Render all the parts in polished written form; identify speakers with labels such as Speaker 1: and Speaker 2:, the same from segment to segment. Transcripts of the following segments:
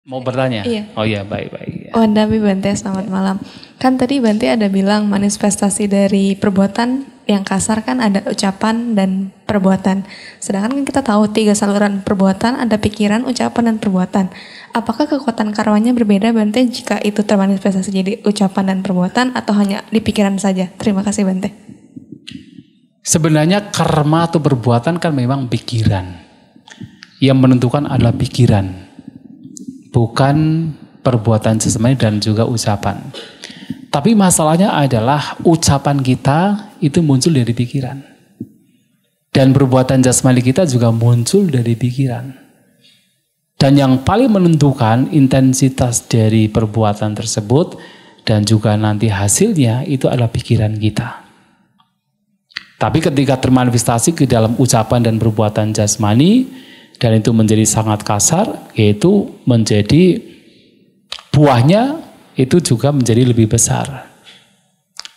Speaker 1: Mau bertanya?
Speaker 2: Iya.
Speaker 1: Oh iya, baik-baik.
Speaker 2: Wandami Bante, selamat malam. Kan tadi Bante ada bilang manifestasi dari perbuatan yang kasar kan ada ucapan dan perbuatan. Sedangkan kan kita tahu 3 saluran perbuatan, ada pikiran, ucapan, dan perbuatan. Apakah kekuatan karmanya berbeda Bante jika itu termanifestasi jadi ucapan dan perbuatan atau hanya di pikiran saja? Terima kasih Bante.
Speaker 1: Sebenarnya karma atau perbuatan kan memang pikiran. Yang menentukan adalah pikiran. Bukan perbuatan jasmani dan juga ucapan. Tapi masalahnya adalah ucapan kita itu muncul dari pikiran. Dan perbuatan jasmani kita juga muncul dari pikiran. Dan yang paling menentukan intensitas dari perbuatan tersebut dan juga nanti hasilnya itu adalah pikiran kita. Tapi ketika termanifestasi ke dalam ucapan dan perbuatan jasmani, dan itu menjadi sangat kasar, yaitu menjadi buahnya itu juga menjadi lebih besar.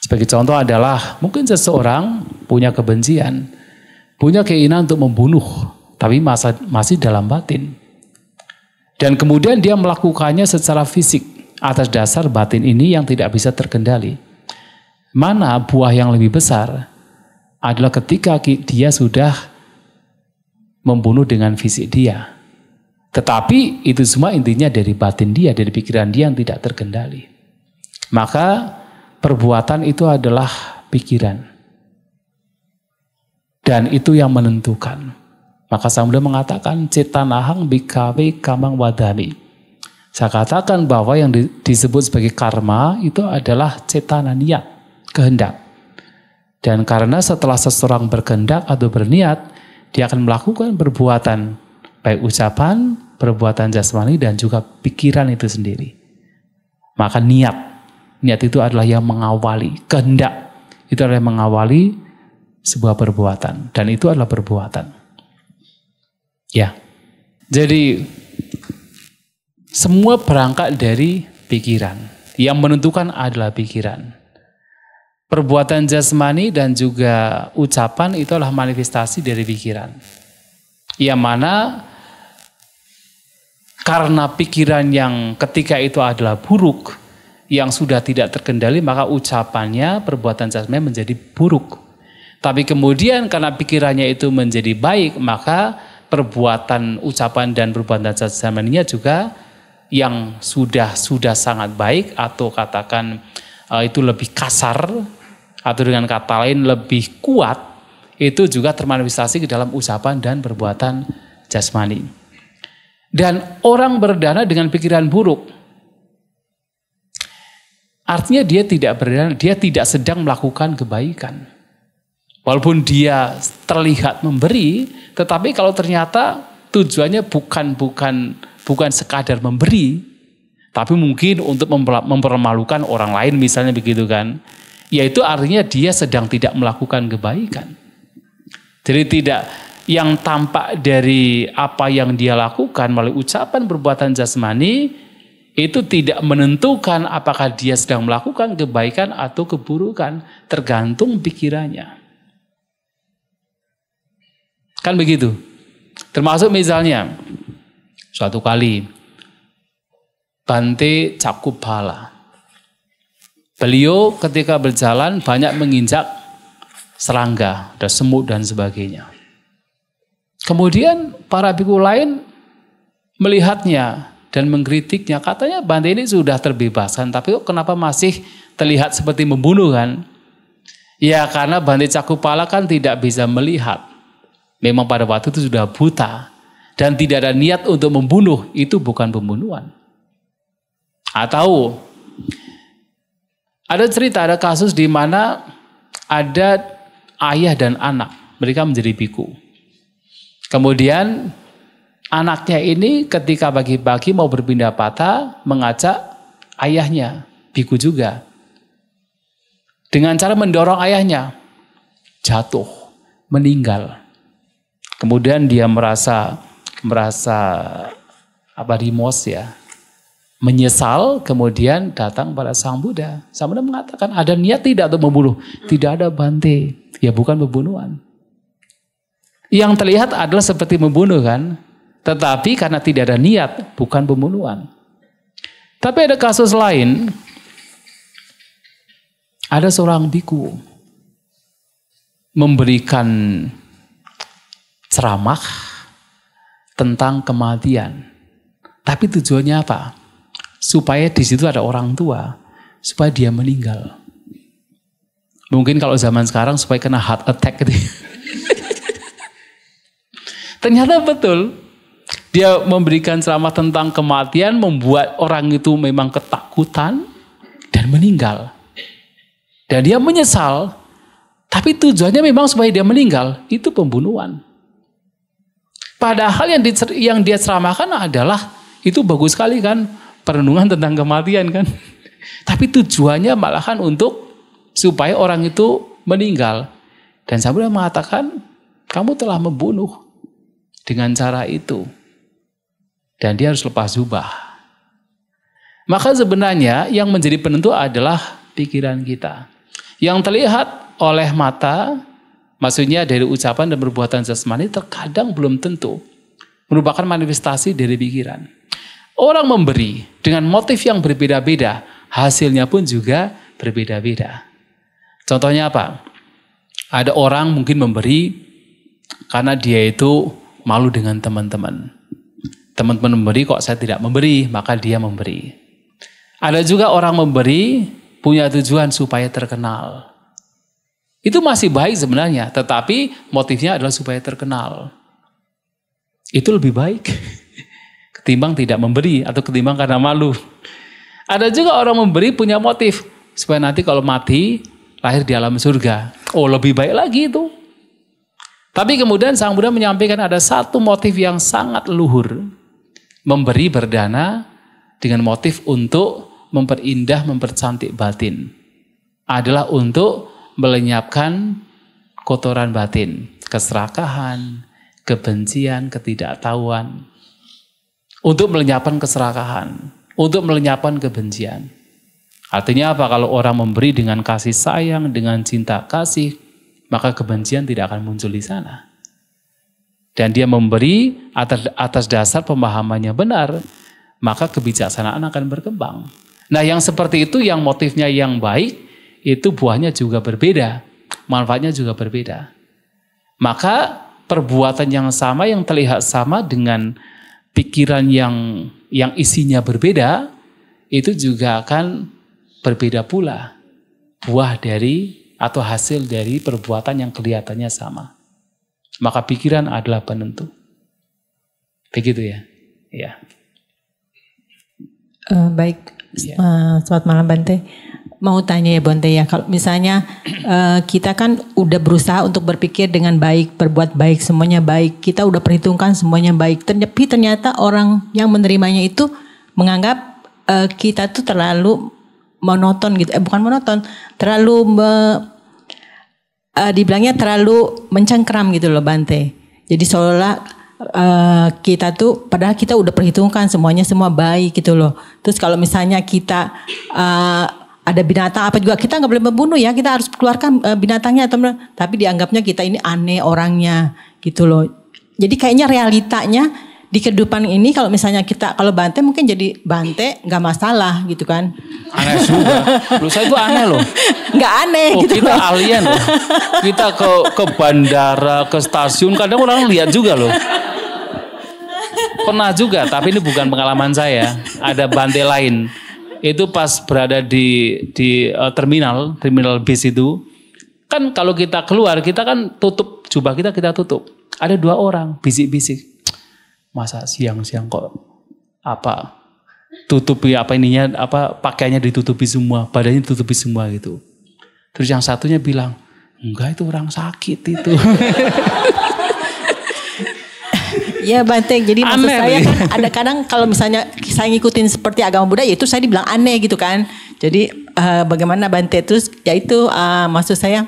Speaker 1: Sebagai contoh adalah mungkin seseorang punya kebencian, punya keinginan untuk membunuh, tapi masih dalam batin. Dan kemudian dia melakukannya secara fisik atas dasar batin ini yang tidak bisa terkendali. Mana buah yang lebih besar adalah ketika dia sudah membunuh dengan fisik dia. Tetapi itu semua intinya dari batin dia, dari pikiran dia yang tidak terkendali. Maka perbuatan itu adalah pikiran. Dan itu yang menentukan. Maka Samudra mengatakan cetanahang bikawe kamang wadani. Saya katakan bahwa yang disebut sebagai karma itu adalah cetana, niat, kehendak. Dan karena setelah seseorang berkehendak atau berniat, dia akan melakukan perbuatan, baik ucapan, perbuatan jasmani, dan juga pikiran itu sendiri. Maka niat itu adalah yang mengawali, kehendak itu adalah yang mengawali sebuah perbuatan, dan itu adalah perbuatan. Ya, jadi semua berangkat dari pikiran, yang menentukan adalah pikiran. Perbuatan jasmani dan juga ucapan itu adalah manifestasi dari pikiran. Yang mana karena pikiran yang ketika itu adalah buruk, yang sudah tidak terkendali, maka ucapannya, perbuatan jasmani menjadi buruk. Tapi kemudian karena pikirannya itu menjadi baik, maka perbuatan, ucapan dan perbuatan jasmaninya juga yang sudah sangat baik, atau katakan itu lebih kasar, atau dengan kata lain lebih kuat, itu juga termanifestasi ke dalam ucapan dan perbuatan jasmani. Dan orang berdana dengan pikiran buruk, artinya dia tidak berdana, dia tidak sedang melakukan kebaikan. Walaupun dia terlihat memberi, tetapi kalau ternyata tujuannya bukan sekadar memberi, tapi mungkin untuk mempermalukan orang lain misalnya begitu kan. Yaitu artinya dia sedang tidak melakukan kebaikan. Jadi tidak, yang tampak dari apa yang dia lakukan melalui ucapan perbuatan jasmani itu tidak menentukan apakah dia sedang melakukan kebaikan atau keburukan, tergantung pikirannya. Kan begitu. Termasuk misalnya suatu kali Bante Cakubhala, beliau ketika berjalan banyak menginjak serangga, ada semut dan sebagainya. Kemudian para biku lain melihatnya dan mengkritiknya. Katanya Bante ini sudah terbebaskan, tapi kok kenapa masih terlihat seperti membunuh kan? Ya karena Bante Cakubhala kan tidak bisa melihat. Memang pada waktu itu sudah buta. Dan tidak ada niat untuk membunuh, itu bukan pembunuhan. Atau ada cerita, ada kasus di mana ada ayah dan anak, mereka menjadi biku. Kemudian anaknya ini ketika pagi-pagi mau berpindah patah, mengajak ayahnya, biku juga. Dengan cara mendorong ayahnya, jatuh, meninggal. Kemudian dia merasa rimos ya, menyesal, kemudian datang pada Sang Buddha. Sang Buddha mengatakan, ada niat tidak untuk membunuh? Tidak ada Bante. Ya bukan pembunuhan. Yang terlihat adalah seperti membunuh kan? Tetapi karena tidak ada niat, bukan pembunuhan. Tapi ada kasus lain, ada seorang biku memberikan ceramah tentang kematian. Tapi tujuannya apa? Supaya di situ ada orang tua, supaya dia meninggal. Mungkin kalau zaman sekarang supaya kena heart attack gitu. Ternyata betul. Dia memberikan ceramah tentang kematian, membuat orang itu memang ketakutan dan meninggal. Dan dia menyesal, tapi tujuannya memang supaya dia meninggal, itu pembunuhan. Padahal yang dia ceramahkan adalah, itu bagus sekali kan, perenungan tentang kematian kan. Tapi tujuannya malahan untuk supaya orang itu meninggal. Dan Samudra mengatakan, kamu telah membunuh dengan cara itu. Dan dia harus lepas jubah. Maka sebenarnya yang menjadi penentu adalah pikiran kita. Yang terlihat oleh mata, maksudnya dari ucapan dan perbuatan jasmani, terkadang belum tentu merupakan manifestasi dari pikiran. Orang memberi dengan motif yang berbeda-beda, hasilnya pun juga berbeda-beda. Contohnya apa? Ada orang mungkin memberi karena dia itu malu dengan teman-teman. Teman-teman memberi, kok saya tidak memberi, maka dia memberi. Ada juga orang memberi punya tujuan supaya terkenal. Itu masih baik sebenarnya, tetapi motifnya adalah supaya terkenal. Itu lebih baik ketimbang tidak memberi atau ketimbang karena malu. Ada juga orang memberi punya motif supaya nanti kalau mati lahir di alam surga. Oh, lebih baik lagi itu. Tapi kemudian Sang Buddha menyampaikan ada satu motif yang sangat luhur. Memberi berdana dengan motif untuk memperindah, mempercantik batin. Adalah untuk melenyapkan kotoran batin. Keserakahan, kebencian, ketidaktahuan. Untuk melenyapkan keserakahan. Untuk melenyapkan kebencian. Artinya apa? Kalau orang memberi dengan kasih sayang, dengan cinta kasih, maka kebencian tidak akan muncul di sana. Dan dia memberi atas dasar pemahamannya benar, maka kebijaksanaan akan berkembang. Nah, yang seperti itu, yang motifnya yang baik, itu buahnya juga berbeda, manfaatnya juga berbeda. Maka perbuatan yang sama, yang terlihat sama dengan pikiran yang isinya berbeda, itu juga akan berbeda pula buah dari atau hasil dari perbuatan yang kelihatannya sama. Maka pikiran adalah penentu. Begitu ya. Ya.
Speaker 3: Baik. Selamat malam Bante. Mau tanya ya Bante ya, kalau misalnya kita kan udah berusaha untuk berpikir dengan baik, berbuat baik, semuanya baik. Kita udah perhitungkan semuanya baik. Tapi ternyata orang yang menerimanya itu menganggap kita tuh terlalu monoton gitu. Bukan monoton, terlalu dibilangnya terlalu mencengkram gitu loh Bante. Jadi seolah kita tuh padahal kita udah perhitungkan semuanya semua baik gitu loh. Terus kalau misalnya kita ada binatang apa juga kita nggak boleh membunuh ya, kita harus keluarkan binatangnya tapi dianggapnya kita ini aneh orangnya gitu loh. Jadi kayaknya realitanya di kehidupan ini kalau misalnya kita, kalau Bante mungkin jadi Bante nggak masalah gitu kan.
Speaker 1: Aneh juga. Lu saya itu aneh loh.
Speaker 3: Nggak aneh gitu.
Speaker 1: Kita alien loh. Kita ke bandara, ke stasiun kadang orang lihat juga loh. Pernah juga, tapi ini bukan pengalaman saya. Ada Bante lain. Itu pas berada di terminal bis itu. Kan kalau kita keluar, kita kan tutup jubah kita tutup. Ada 2 orang bisik-bisik. Masa siang-siang kok tutupi pakaiannya ditutupi semua, badannya ditutupi semua gitu. Terus yang satunya bilang, enggak itu orang sakit itu.
Speaker 3: Ya Bante, jadi maksud saya kan ada kadang kalau misalnya saya ngikutin seperti agama Buddha, ya itu saya dibilang aneh gitu kan. Jadi bagaimana Bante, terus ya itu maksud saya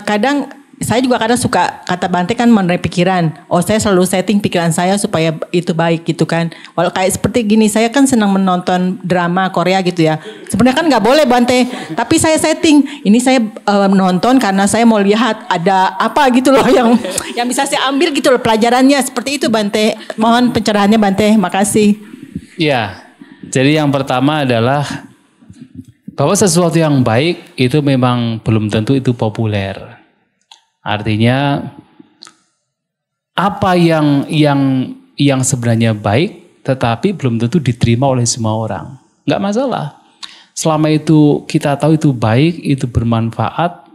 Speaker 3: kadang saya juga kadang suka kata Bante kan mengenai pikiran. Oh saya selalu setting pikiran saya supaya itu baik gitu kan. Walau kayak seperti gini, saya kan senang menonton drama Korea gitu ya. Sebenarnya kan nggak boleh Bante, tapi saya setting. Ini saya menonton karena saya mau lihat ada apa gitu loh yang bisa saya ambil gitu loh pelajarannya. Seperti itu Bante. Mohon pencerahannya Bante, makasih.
Speaker 1: Ya, Jadi yang pertama adalah bahwa sesuatu yang baik itu memang belum tentu itu populer. Artinya apa yang sebenarnya baik tetapi belum tentu diterima oleh semua orang. Enggak masalah. Selama itu kita tahu itu baik, itu bermanfaat,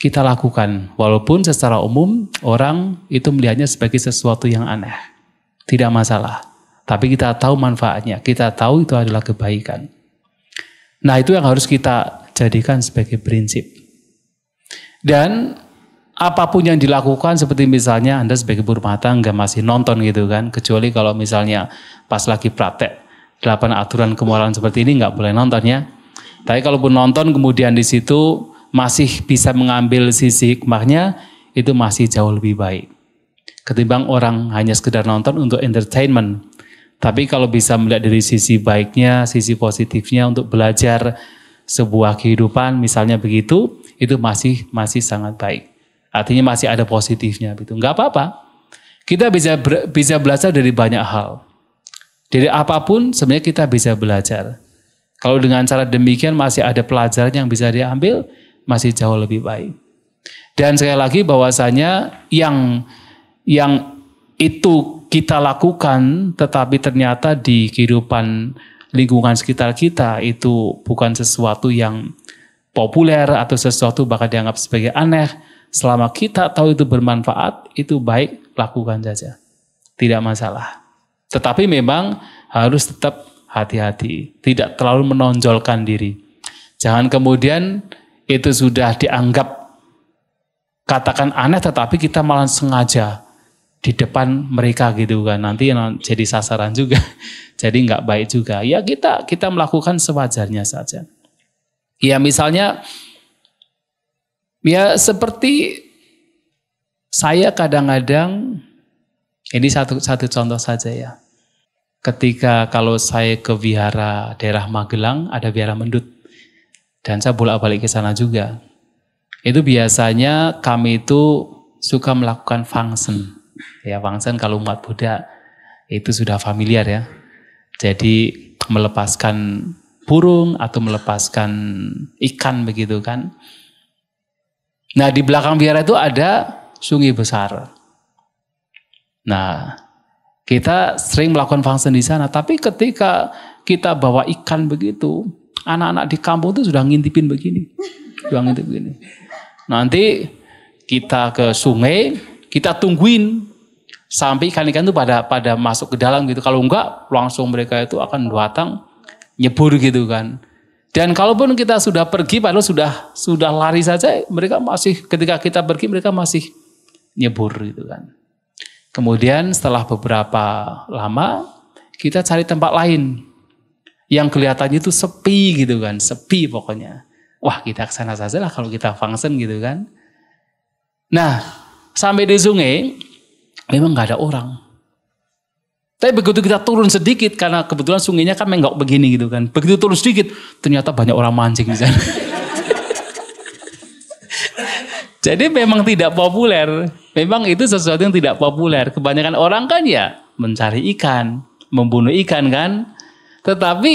Speaker 1: kita lakukan. Walaupun secara umum orang itu melihatnya sebagai sesuatu yang aneh. Tidak masalah. Tapi kita tahu manfaatnya, kita tahu itu adalah kebaikan. Nah itu yang harus kita jadikan sebagai prinsip. Dan apapun yang dilakukan seperti misalnya Anda sebagai berumah tangga masih nonton gitu kan. Kecuali kalau misalnya pas lagi praktek 8 aturan kemoralan seperti ini nggak boleh nonton ya. Tapi kalaupun nonton kemudian di situ masih bisa mengambil sisi hikmahnya, itu masih jauh lebih baik. Ketimbang orang hanya sekedar nonton untuk entertainment. Tapi kalau bisa melihat dari sisi baiknya, sisi positifnya untuk belajar sebuah kehidupan misalnya begitu, itu masih sangat baik. Artinya masih ada positifnya gitu. Enggak apa-apa. Kita bisa belajar dari banyak hal. Dari apapun sebenarnya kita bisa belajar. Kalau dengan cara demikian masih ada pelajaran yang bisa diambil, masih jauh lebih baik. Dan sekali lagi bahwasanya yang itu kita lakukan tetapi ternyata di kehidupan lingkungan sekitar kita itu bukan sesuatu yang populer atau sesuatu bahkan dianggap sebagai aneh. Selama kita tahu itu bermanfaat, itu baik, lakukan saja. Tidak masalah. Tetapi memang harus tetap hati-hati. Tidak terlalu menonjolkan diri. Jangan kemudian itu sudah dianggap katakan aneh tetapi kita malah sengaja di depan mereka gitu kan. Nanti jadi sasaran juga. Jadi nggak baik juga. Ya kita melakukan sewajarnya saja. Ya misalnya ya seperti saya kadang-kadang ini satu contoh saja ya. Ketika kalau saya ke wihara daerah Magelang, ada wihara Mendut. Dan saya bolak-balik ke sana juga. Itu biasanya kami itu suka melakukan fangsen. Ya fangsen kalau umat Buddha itu sudah familiar ya. Jadi melepaskan burung atau melepaskan ikan begitu kan. Nah di belakang wihara itu ada sungai besar. Nah kita sering melakukan fangsen di sana. Tapi ketika kita bawa ikan begitu, anak-anak di kampung itu sudah ngintipin begini. Nanti kita ke sungai, kita tungguin sampai ikan-ikan itu pada masuk ke dalam gitu. Kalau enggak, langsung mereka itu akan datang nyebur gitu kan. Dan kalaupun kita sudah pergi, padahal sudah lari saja, mereka masih ketika kita pergi mereka masih nyebur gitu kan. Kemudian setelah beberapa lama kita cari tempat lain yang kelihatannya itu sepi gitu kan, sepi pokoknya. Wah kita kesana saja lah kalau kita fangsen gitu kan. Nah sampai di sungai memang nggak ada orang. Tapi begitu kita turun sedikit karena kebetulan sungainya kan menggok begini gitu kan. Begitu turun sedikit ternyata banyak orang mancing di sana. Jadi memang tidak populer. Memang itu sesuatu yang tidak populer. Kebanyakan orang kan ya mencari ikan, membunuh ikan kan. Tetapi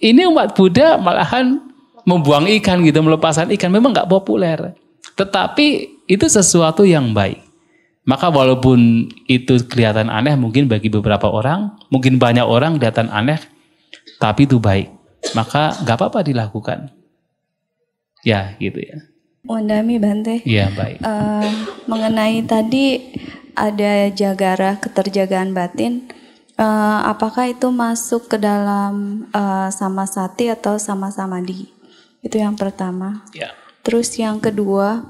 Speaker 1: ini umat Buddha malahan membuang ikan gitu, melepaskan ikan. Memang nggak populer. Tetapi itu sesuatu yang baik. Maka walaupun itu kelihatan aneh mungkin bagi beberapa orang, mungkin banyak orang kelihatan aneh, tapi itu baik. Maka nggak apa-apa dilakukan. Ya gitu ya.
Speaker 2: Wandami Bante.
Speaker 1: Iya baik.
Speaker 2: Mengenai tadi ada jagara keterjagaan batin, apakah itu masuk ke dalam sama sati atau sama samadhi? Itu yang pertama.
Speaker 1: Ya.
Speaker 2: Terus yang kedua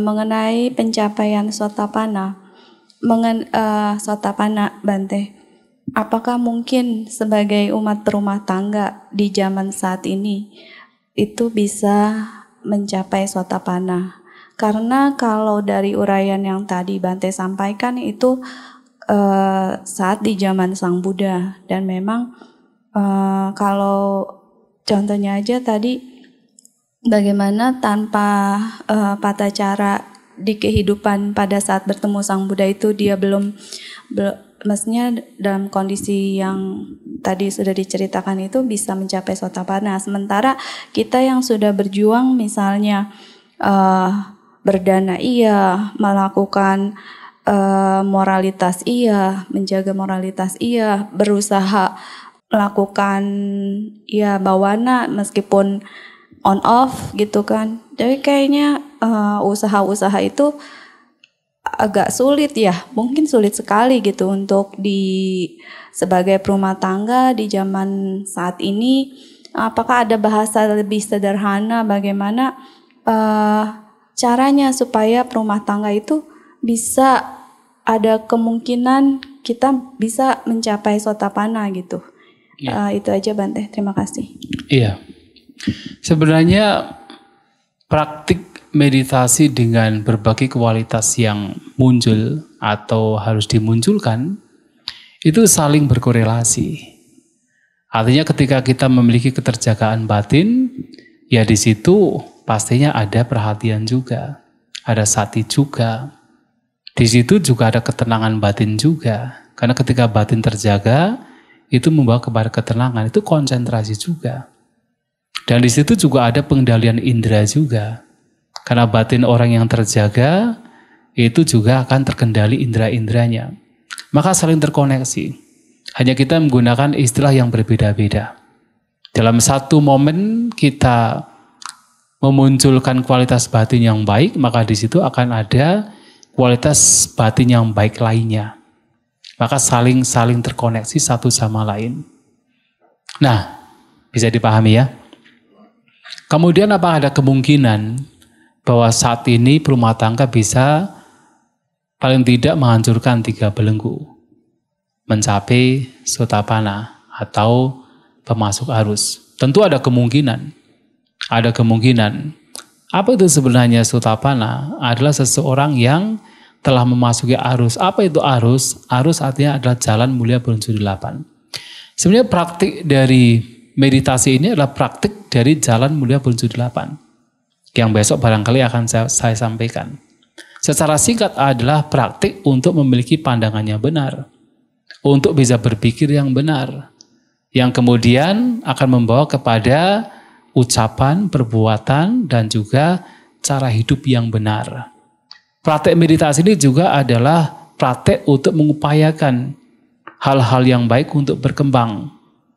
Speaker 2: mengenai pencapaian sotapana, sotapana Bante. Apakah mungkin sebagai umat berumah tangga di zaman saat ini itu bisa mencapai sotapana? Karena kalau dari uraian yang tadi Bante sampaikan itu saat di zaman Sang Buddha, dan memang kalau contohnya aja tadi bagaimana tanpa patacara di kehidupan pada saat bertemu Sang Buddha itu dia belum maksudnya dalam kondisi yang
Speaker 4: tadi sudah diceritakan itu bisa mencapai sotapanna. Sementara kita yang sudah berjuang misalnya berdana iya, melakukan moralitas iya, menjaga moralitas iya, berusaha melakukan ya bawana meskipun on off gitu kan. Jadi kayaknya usaha-usaha itu agak sulit ya, mungkin sulit sekali gitu untuk sebagai perumah tangga di zaman saat ini. Apakah ada bahasa lebih sederhana bagaimana caranya supaya perumah tangga itu bisa ada kemungkinan kita bisa mencapai sotapanna gitu. Itu aja Bante, terima kasih.
Speaker 1: Iya, sebenarnya praktik meditasi dengan berbagai kualitas yang muncul atau harus dimunculkan itu saling berkorelasi. Artinya ketika kita memiliki keterjagaan batin, ya di situ pastinya ada perhatian juga, ada sati juga. Di situ juga ada ketenangan batin juga. Karena ketika batin terjaga, itu membawa kepada ketenangan, itu konsentrasi juga. Dan di situ juga ada pengendalian indera juga. Karena batin orang yang terjaga, itu juga akan terkendali indera-inderanya. Maka saling terkoneksi. Hanya kita menggunakan istilah yang berbeda-beda. Dalam satu momen kita memunculkan kualitas batin yang baik, maka di situ akan ada kualitas batin yang baik lainnya. Maka saling terkoneksi satu sama lain. Nah, bisa dipahami ya. Kemudian apa ada kemungkinan bahwa saat ini perumah tangga bisa paling tidak menghancurkan 3 belenggu, mencapai sotapanna atau pemasuk arus? Tentu ada kemungkinan. Ada kemungkinan. Apa itu sebenarnya sotapanna? Adalah seseorang yang telah memasuki arus. Apa itu arus? Arus artinya adalah jalan mulia berunsur 8. Sebenarnya praktik dari meditasi ini adalah praktik dari jalan mulia berunsur 8. Yang besok barangkali akan saya sampaikan. Secara singkat adalah praktik untuk memiliki pandangan yang benar. Untuk bisa berpikir yang benar. Yang kemudian akan membawa kepada ucapan, perbuatan, dan juga cara hidup yang benar. Praktek meditasi ini juga adalah praktek untuk mengupayakan hal-hal yang baik untuk berkembang,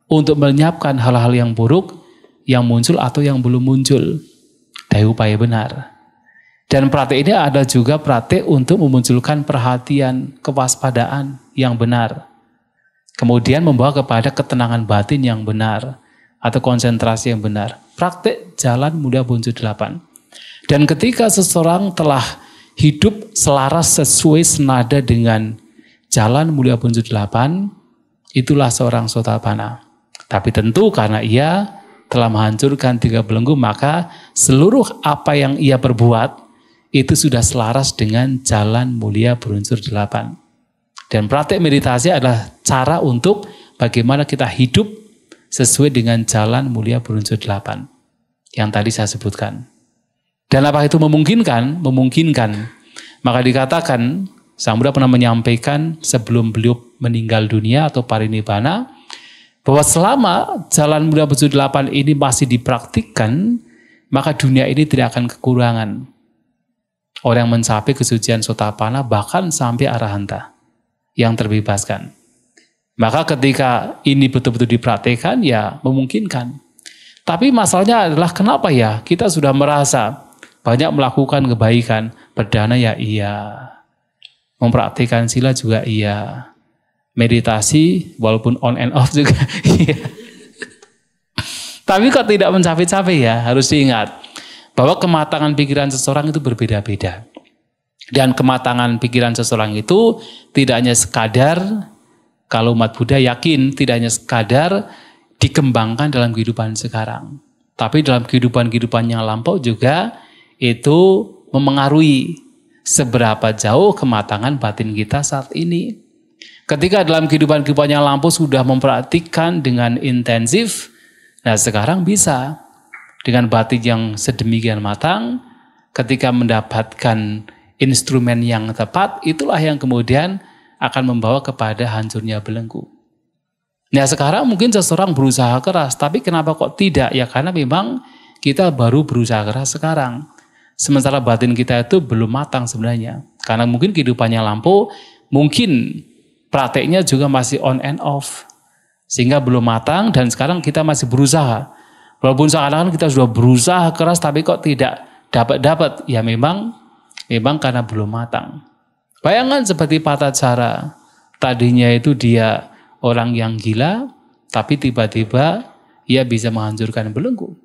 Speaker 1: untuk melenyapkan hal-hal yang buruk yang muncul atau yang belum muncul dari upaya benar. Dan praktek ini ada juga praktek untuk memunculkan perhatian, kewaspadaan yang benar. Kemudian membawa kepada ketenangan batin yang benar atau konsentrasi yang benar. Praktek jalan mulia berunsur 8. Dan ketika seseorang telah hidup selaras sesuai senada dengan jalan mulia berunsur 8, itulah seorang sotapanna. Tapi tentu karena ia telah menghancurkan 3 belenggu, maka seluruh apa yang ia perbuat itu sudah selaras dengan jalan mulia berunsur 8. Dan praktek meditasi adalah cara untuk bagaimana kita hidup sesuai dengan jalan mulia berunsur 8 yang tadi saya sebutkan. Dan apa itu memungkinkan? Memungkinkan. Maka dikatakan, Sang Buddha pernah menyampaikan sebelum beliau meninggal dunia atau parinibbana, bahwa selama jalan mulia berunsur 8 ini masih dipraktikkan, maka dunia ini tidak akan kekurangan orang yang mencapai kesucian sotapanna, bahkan sampai arahanta yang terbebaskan. Maka ketika ini betul-betul dipraktikkan, ya memungkinkan. Tapi masalahnya adalah kenapa ya kita sudah merasa banyak melakukan kebaikan, berdana ya iya, mempraktikkan sila juga iya, meditasi walaupun on and off juga iya. Tapi kok tidak mencapai-capai ya, harus diingat bahwa kematangan pikiran seseorang itu berbeda-beda. Dan kematangan pikiran seseorang itu tidak hanya sekadar, kalau umat Buddha yakin, tidak hanya sekadar dikembangkan dalam kehidupan sekarang. Tapi dalam kehidupan-kehidupan yang lampau juga itu memengaruhi seberapa jauh kematangan batin kita saat ini. Ketika dalam kehidupan-kehidupan yang lampau sudah mempraktikkan dengan intensif, nah sekarang bisa dengan batin yang sedemikian matang, ketika mendapatkan instrumen yang tepat, itulah yang kemudian akan membawa kepada hancurnya belenggu. Nah sekarang mungkin seseorang berusaha keras, tapi kenapa kok tidak? Ya karena memang kita baru berusaha keras sekarang. Sementara batin kita itu belum matang sebenarnya. Karena mungkin kehidupannya lampau, mungkin prakteknya juga masih on and off. Sehingga belum matang dan sekarang kita masih berusaha. Walaupun sekarang kita sudah berusaha keras tapi kok tidak dapat. Ya memang karena belum matang. Bayangkan seperti Patacara. Tadinya itu dia orang yang gila, tapi tiba-tiba ia bisa menghancurkan belenggu.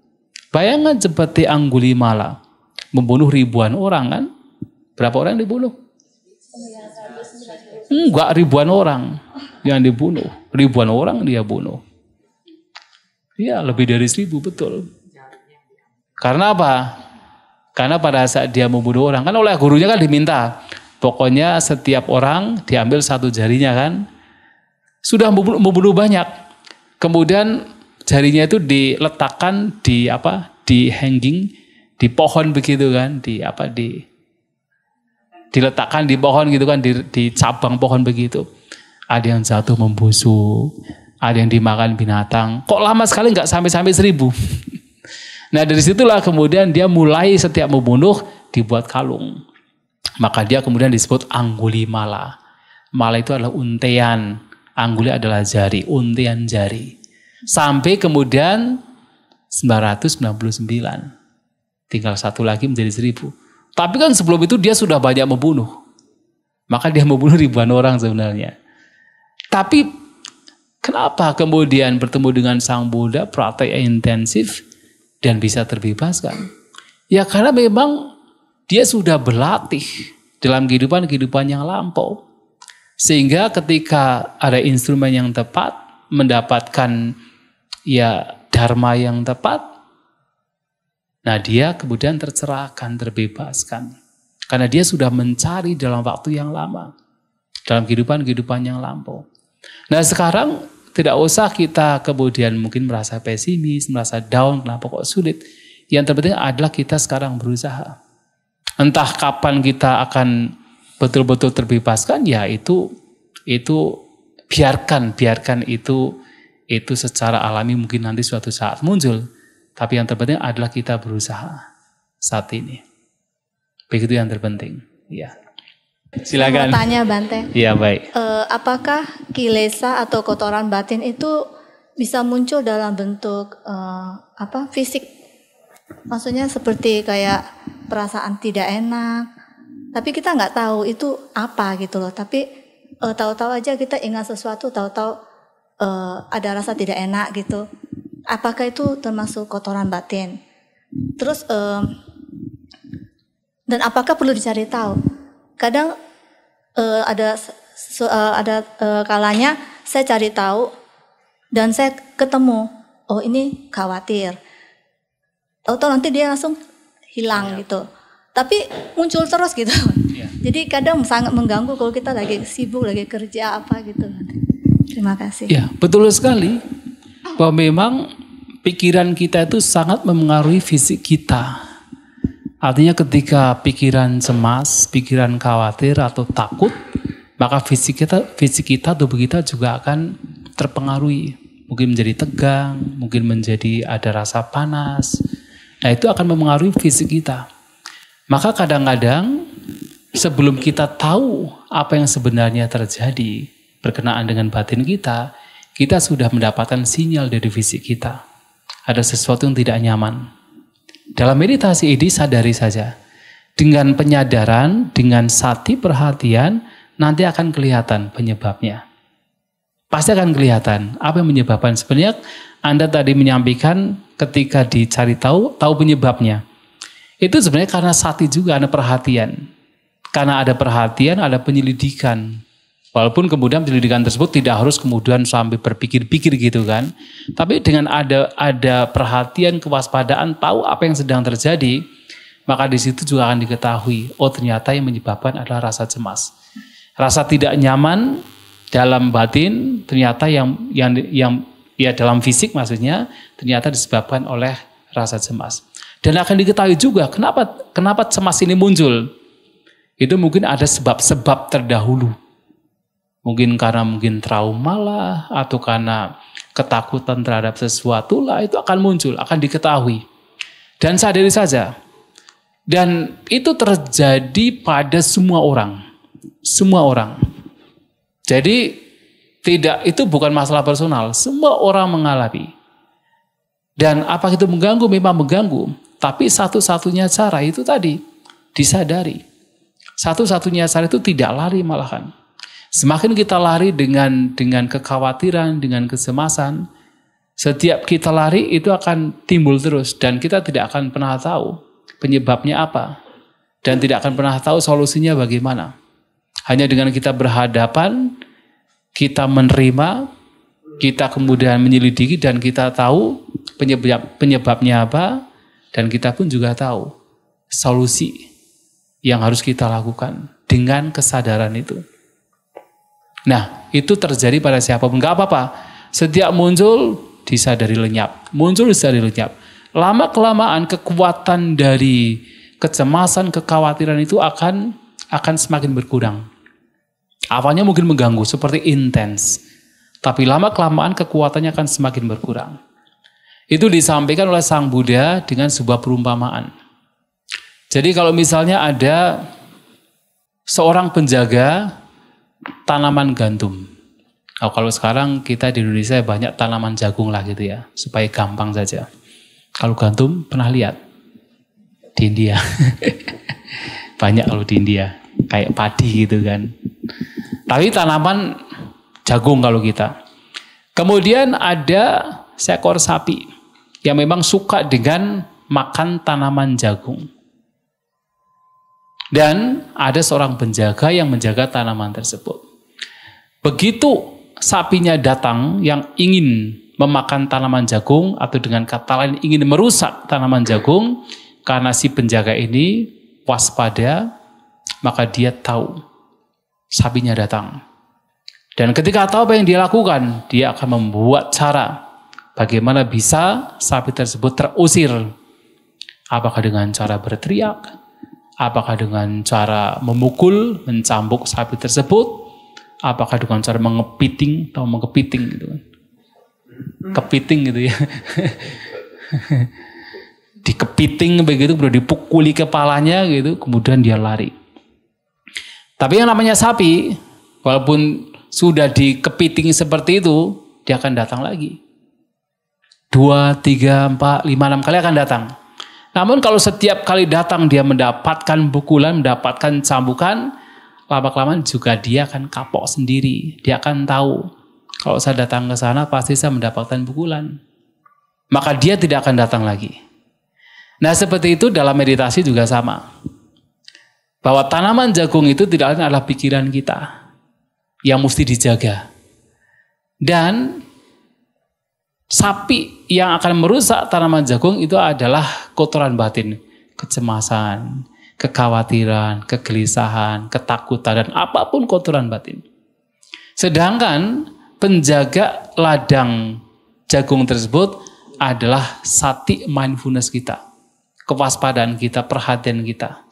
Speaker 1: Bayangkan seperti Anggulimala, membunuh ribuan orang kan? Berapa orang yang dibunuh? Enggak, ribuan orang yang dibunuh. Ribuan orang dia bunuh. Iya, lebih dari 1000 betul. Karena apa? Karena pada saat dia membunuh orang, kan oleh gurunya kan diminta, pokoknya setiap orang diambil 1 jarinya kan? Sudah membunuh banyak. Kemudian jarinya itu diletakkan di hanging di pohon begitu kan, diletakkan di pohon gitu kan, di cabang pohon begitu. Ada yang jatuh membusuk, ada yang dimakan binatang. Kok lama sekali nggak sampai 1000. Nah dari situlah kemudian dia mulai setiap membunuh dibuat kalung. Maka dia kemudian disebut Anggulimala. Mala itu adalah untean. Angguli adalah jari, untean jari. Sampai kemudian 999. Tinggal 1 lagi menjadi 1000. Tapi kan sebelum itu dia sudah banyak membunuh. Maka dia membunuh ribuan orang sebenarnya. Tapi kenapa kemudian bertemu dengan Sang Buddha praktek intensif dan bisa terbebaskan? Ya karena memang dia sudah berlatih dalam kehidupan yang lampau. Sehingga ketika ada instrumen yang tepat, mendapatkan ya dharma yang tepat, nah dia kemudian tercerahkan, terbebaskan. Karena dia sudah mencari dalam waktu yang lama, dalam kehidupan yang lampau. Nah sekarang tidak usah kita kemudian mungkin merasa pesimis, merasa down, kenapa kok sulit. Yang terpenting adalah kita sekarang berusaha. Entah kapan kita akan betul-betul terbebaskan, ya itu biarkan itu secara alami mungkin nanti suatu saat muncul. Tapi yang terpenting adalah kita berusaha saat ini. Begitu yang terpenting. Ya. Silakan.
Speaker 5: Mau tanya Bante.
Speaker 1: Iya baik.
Speaker 5: Apakah kilesa atau kotoran batin itu bisa muncul dalam bentuk fisik? Maksudnya seperti kayak perasaan tidak enak. Tapi kita nggak tahu itu apa gitu loh. Tapi tahu-tahu aja kita ingat sesuatu, tahu-tahu ada rasa tidak enak gitu. Apakah itu termasuk kotoran batin? Terus dan apakah perlu dicari tahu? Kadang ada kalanya saya cari tahu dan saya ketemu, oh ini khawatir. Tahu-tahu nanti dia langsung hilang gitu. Tapi muncul terus gitu. Ya. Jadi kadang sangat mengganggu kalau kita lagi sibuk, lagi kerja apa gitu. Terima kasih.
Speaker 1: Ya, betul sekali. Bahwa memang pikiran kita itu sangat memengaruhi fisik kita. Artinya ketika pikiran cemas, pikiran khawatir atau takut, maka fisik kita, tubuh kita juga akan terpengaruhi. Mungkin menjadi tegang, mungkin menjadi ada rasa panas. Nah itu akan memengaruhi fisik kita. Maka kadang-kadang sebelum kita tahu apa yang sebenarnya terjadi berkenaan dengan batin kita sudah mendapatkan sinyal dari fisik kita. Ada sesuatu yang tidak nyaman. Dalam meditasi ini sadari saja. Dengan penyadaran, dengan sati perhatian, nanti akan kelihatan penyebabnya. Pasti akan kelihatan apa yang menyebabkan. Sebenarnya Anda tadi menyampaikan ketika dicari tahu penyebabnya. Itu sebenarnya karena sati juga, ada perhatian. Karena ada perhatian, ada penyelidikan. Walaupun kemudian penyelidikan tersebut tidak harus kemudian sampai berpikir-pikir gitu kan. Tapi dengan ada perhatian, kewaspadaan, tahu apa yang sedang terjadi, maka di situ juga akan diketahui, oh ternyata yang menyebabkan adalah rasa cemas. Rasa tidak nyaman dalam batin, ternyata yang dalam fisik maksudnya, ternyata disebabkan oleh rasa cemas. Dan akan diketahui juga kenapa cemas ini muncul. Itu mungkin ada sebab-sebab terdahulu. Mungkin karena trauma lah, atau karena ketakutan terhadap sesuatu lah, itu akan muncul, akan diketahui. Dan sadari saja. Dan itu terjadi pada semua orang. Semua orang. Jadi itu bukan masalah personal. Semua orang mengalami. Dan apa itu mengganggu? Memang mengganggu. Tapi satu-satunya cara itu tadi, disadari. Satu-satunya cara itu tidak lari malahan. Semakin kita lari dengan kekhawatiran, dengan kecemasan, setiap kita lari itu akan timbul terus. Dan kita tidak akan pernah tahu penyebabnya apa. Dan tidak akan pernah tahu solusinya bagaimana. Hanya dengan kita berhadapan, kita menerima, kita kemudian menyelidiki, dan kita tahu penyebabnya apa, dan kita pun juga tahu solusi yang harus kita lakukan dengan kesadaran itu. Nah, itu terjadi pada siapapun, gak apa-apa. Setiap muncul, disadari lenyap. Muncul, disadari lenyap. Lama-kelamaan kekuatan dari kecemasan, kekhawatiran itu akan semakin berkurang. Awalnya mungkin mengganggu, seperti intens. Tapi lama-kelamaan kekuatannya akan semakin berkurang. Itu disampaikan oleh Sang Buddha dengan sebuah perumpamaan. Jadi kalau misalnya ada seorang penjaga tanaman gandum. Kalau sekarang kita di Indonesia banyak tanaman jagung lah gitu ya, supaya gampang saja. Kalau gandum pernah lihat? Di India. Banyak kalau di India. Kayak padi gitu kan. Tapi tanaman jagung kalau kita. Kemudian ada seekor sapi yang memang suka dengan makan tanaman jagung. Dan ada seorang penjaga yang menjaga tanaman tersebut. Begitu sapinya datang yang ingin memakan tanaman jagung, atau dengan kata lain ingin merusak tanaman jagung, karena si penjaga ini waspada, maka dia tahu sapinya datang. Dan ketika tahu apa yang dia lakukan, dia akan membuat cara bagaimana bisa sapi tersebut terusir. Apakah dengan cara berteriak? Apakah dengan cara memukul, mencambuk sapi tersebut? Apakah dengan cara mengepiting atau mengepiting gitu kan? Kepiting gitu ya. Dikepiting begitu, baru dipukuli kepalanya gitu, kemudian dia lari. Tapi yang namanya sapi, walaupun sudah dikepiting seperti itu, dia akan datang lagi. 2, 3, 4, 5, 6 kali akan datang. Namun kalau setiap kali datang dia mendapatkan pukulan, mendapatkan cambukan, lama-kelamaan juga dia akan kapok sendiri. Dia akan tahu, kalau saya datang ke sana pasti saya mendapatkan pukulan. Maka dia tidak akan datang lagi. Nah seperti itu dalam meditasi juga sama. Bahwa tanaman jagung itu tidak lain adalah pikiran kita yang mesti dijaga. Dan sapi yang akan merusak tanaman jagung itu adalah kotoran batin, kecemasan, kekhawatiran, kegelisahan, ketakutan, dan apapun kotoran batin. Sedangkan penjaga ladang jagung tersebut adalah sati mindfulness kita, kewaspadaan kita, perhatian kita.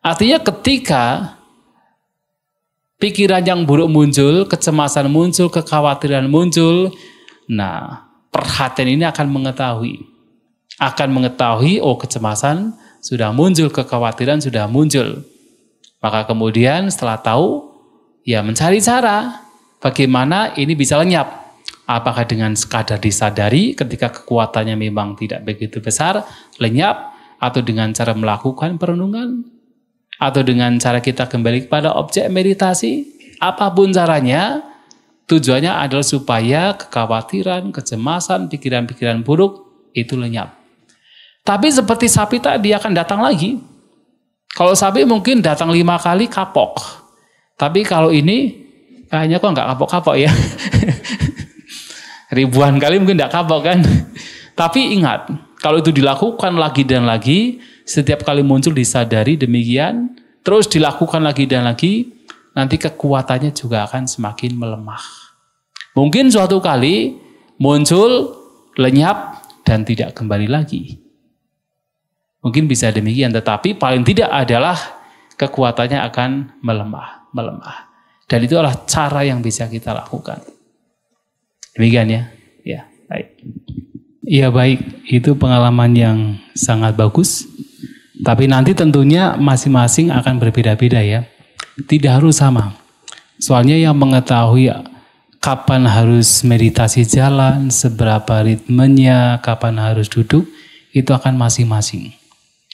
Speaker 1: Artinya ketika pikiran yang buruk muncul, kecemasan muncul, kekhawatiran muncul, nah perhatian ini akan mengetahui, oh kecemasan sudah muncul, kekhawatiran sudah muncul. Maka kemudian setelah tahu, ya mencari cara bagaimana ini bisa lenyap. Apakah dengan sekadar disadari ketika kekuatannya memang tidak begitu besar, lenyap, atau dengan cara melakukan perenungan, atau dengan cara kita kembali kepada objek meditasi, apapun caranya, tujuannya adalah supaya kekhawatiran, kecemasan, pikiran-pikiran buruk itu lenyap. Tapi seperti sapi tadi akan datang lagi. Kalau sapi mungkin datang 5 kali kapok. Tapi kalau ini kayaknya kok nggak kapok-kapok ya. Ribuan kali mungkin nggak kapok kan. Tapi ingat, kalau itu dilakukan lagi dan lagi, setiap kali muncul disadari demikian, terus dilakukan lagi dan lagi, nanti kekuatannya juga akan semakin melemah. Mungkin suatu kali muncul, lenyap, dan tidak kembali lagi. Mungkin bisa demikian, tetapi paling tidak adalah kekuatannya akan melemah. Dan itu adalah cara yang bisa kita lakukan. Demikian ya. Ya, baik. Iya baik, itu pengalaman yang sangat bagus. Tapi nanti tentunya masing-masing akan berbeda-beda ya. Tidak harus sama. Soalnya yang mengetahui kapan harus meditasi jalan, seberapa ritmenya, kapan harus duduk, itu akan masing-masing.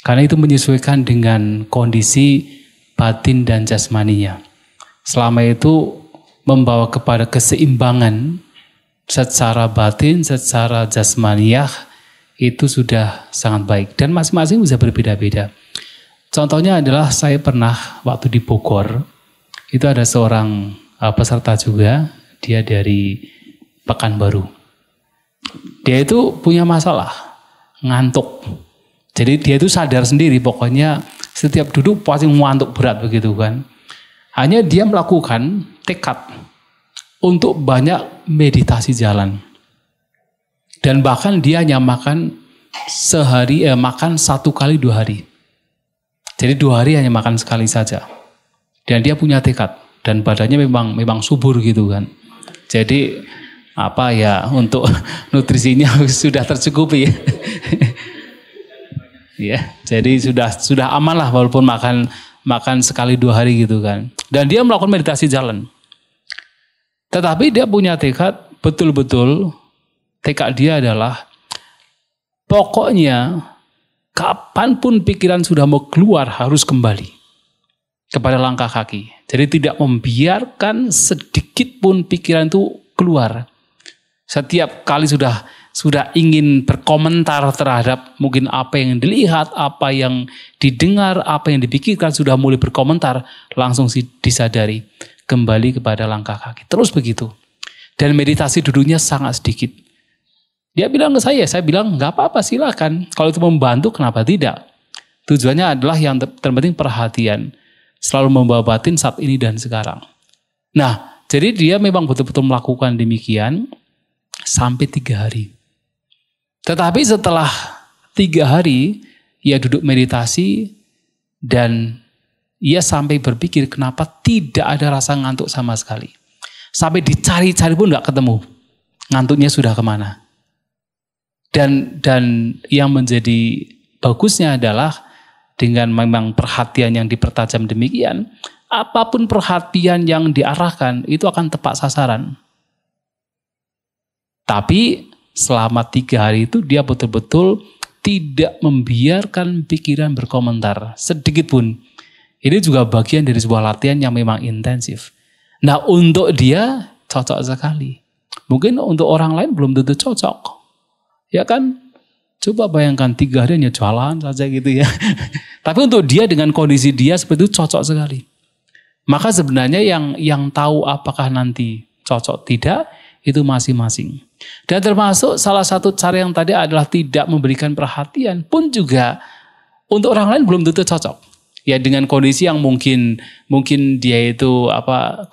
Speaker 1: Karena itu menyesuaikan dengan kondisi batin dan jasmaninya. Selama itu membawa kepada keseimbangan secara batin, secara jasmaniyah, itu sudah sangat baik. Dan masing-masing bisa berbeda-beda. Contohnya adalah saya pernah waktu di Bogor, itu ada seorang peserta juga, dia dari Pekanbaru. Dia itu punya masalah, ngantuk. Jadi dia itu sadar sendiri, pokoknya setiap duduk pasti ngantuk berat begitu kan. Hanya dia melakukan tekad untuk banyak meditasi jalan. Dan bahkan dia hanya makan sehari, makan 1 kali 2 hari. Jadi 2 hari hanya makan sekali saja. Dan dia punya tekad. Dan badannya memang subur gitu kan. Jadi apa ya, untuk nutrisinya sudah tercukupi. Ya, jadi sudah aman lah walaupun makan sekali 2 hari gitu kan. Dan dia melakukan meditasi jalan. Tetapi dia punya tekad betul-betul, tekad dia adalah pokoknya kapanpun pikiran sudah mau keluar harus kembali kepada langkah kaki. Jadi tidak membiarkan sedikit pun pikiran itu keluar. Setiap kali sudah ingin berkomentar terhadap mungkin apa yang dilihat, apa yang didengar, apa yang dipikirkan, sudah mulai berkomentar, langsung disadari. Kembali kepada langkah kaki. Terus begitu. Dan meditasi duduknya sangat sedikit. Dia bilang ke saya bilang nggak apa-apa silakan. Kalau itu membantu kenapa tidak? Tujuannya adalah yang terpenting perhatian. Selalu membawa batin saat ini dan sekarang. Nah, jadi dia memang betul-betul melakukan demikian sampai 3 hari. Tetapi setelah 3 hari, ia duduk meditasi dan ia sampai berpikir kenapa tidak ada rasa ngantuk sama sekali. Sampai dicari-cari pun nggak ketemu. Ngantuknya sudah kemana. Dan yang menjadi bagusnya adalah dengan memang perhatian yang dipertajam demikian, apapun perhatian yang diarahkan itu akan tepat sasaran. Tapi selama 3 hari itu dia betul-betul tidak membiarkan pikiran berkomentar sedikit pun. Ini juga bagian dari sebuah latihan yang memang intensif. Nah, untuk dia cocok sekali. Mungkin untuk orang lain belum tentu cocok. Ya kan? Coba bayangkan 3 hari hanya jalan saja gitu ya. Tapi untuk dia dengan kondisi dia seperti itu cocok sekali. Maka sebenarnya yang tahu apakah nanti cocok tidak, itu masing-masing. Dan termasuk salah satu cara yang tadi adalah tidak memberikan perhatian pun juga untuk orang lain belum tentu cocok. Ya dengan kondisi yang mungkin dia itu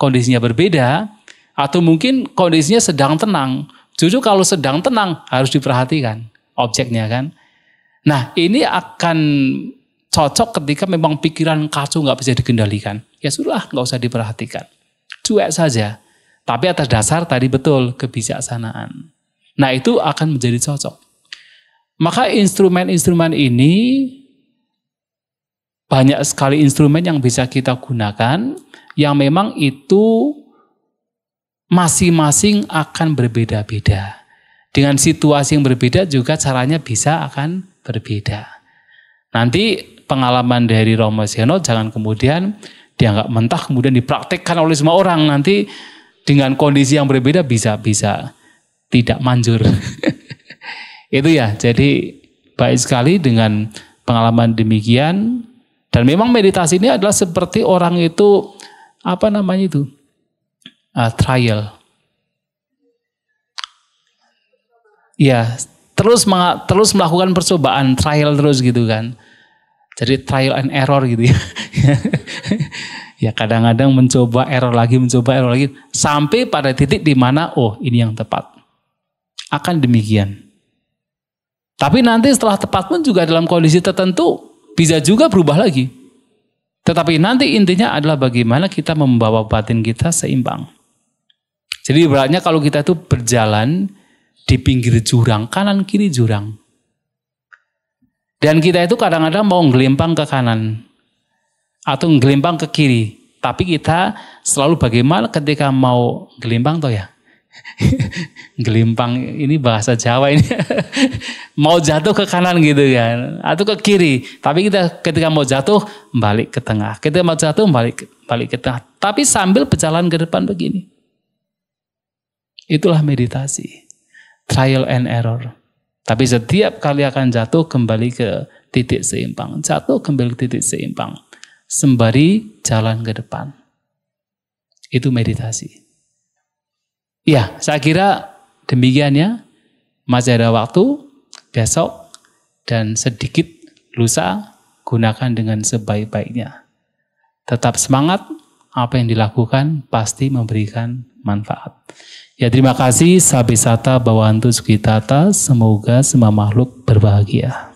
Speaker 1: kondisinya berbeda, atau mungkin kondisinya sedang tenang. Justru kalau sedang tenang harus diperhatikan objeknya kan. Nah ini akan cocok ketika memang pikiran kacau nggak bisa dikendalikan. Ya sudah nggak usah diperhatikan, cuek saja. Tapi atas dasar tadi betul kebijaksanaan. Nah itu akan menjadi cocok. Maka instrumen-instrumen ini banyak sekali instrumen yang bisa kita gunakan yang memang itu masing-masing akan berbeda-beda. Dengan situasi yang berbeda juga caranya bisa akan berbeda. Nanti pengalaman dari Romo Seno jangan kemudian dianggap mentah kemudian dipraktikkan oleh semua orang. Nanti dengan kondisi yang berbeda bisa tidak manjur. Itu ya, jadi baik sekali dengan pengalaman demikian. Dan memang meditasi ini adalah seperti orang itu, trial. Ya, terus melakukan percobaan, trial terus gitu kan. Jadi trial and error gitu ya. Ya kadang-kadang mencoba error lagi, sampai pada titik di mana ini yang tepat. Akan demikian. Tapi nanti setelah tepat pun juga dalam kondisi tertentu bisa juga berubah lagi. Tetapi nanti intinya adalah bagaimana kita membawa batin kita seimbang. Jadi ibaratnya kalau kita itu berjalan di pinggir jurang, kanan kiri jurang. Dan kita itu kadang-kadang mau ngelimpang ke kanan atau ngelimpang ke kiri. Tapi kita selalu bagaimana ketika mau ngelimpang toh ya. Ngelimpang ini bahasa Jawa ini. Mau jatuh ke kanan gitu kan atau ke kiri. Tapi kita ketika mau jatuh balik ke tengah. Ketika mau jatuh balik ke tengah. Tapi sambil berjalan ke depan begini. Itulah meditasi. Trial and error. Tapi setiap kali akan jatuh kembali ke titik seimbang. Jatuh kembali ke titik seimbang. Sembari jalan ke depan. Itu meditasi. Ya, saya kira demikian ya. Masih ada waktu besok dan sedikit lusa gunakan dengan sebaik-baiknya. Tetap semangat, apa yang dilakukan pasti memberikan manfaat. Ya, terima kasih. Sabisata Bhavantu Sukhitata. Semoga semua makhluk berbahagia.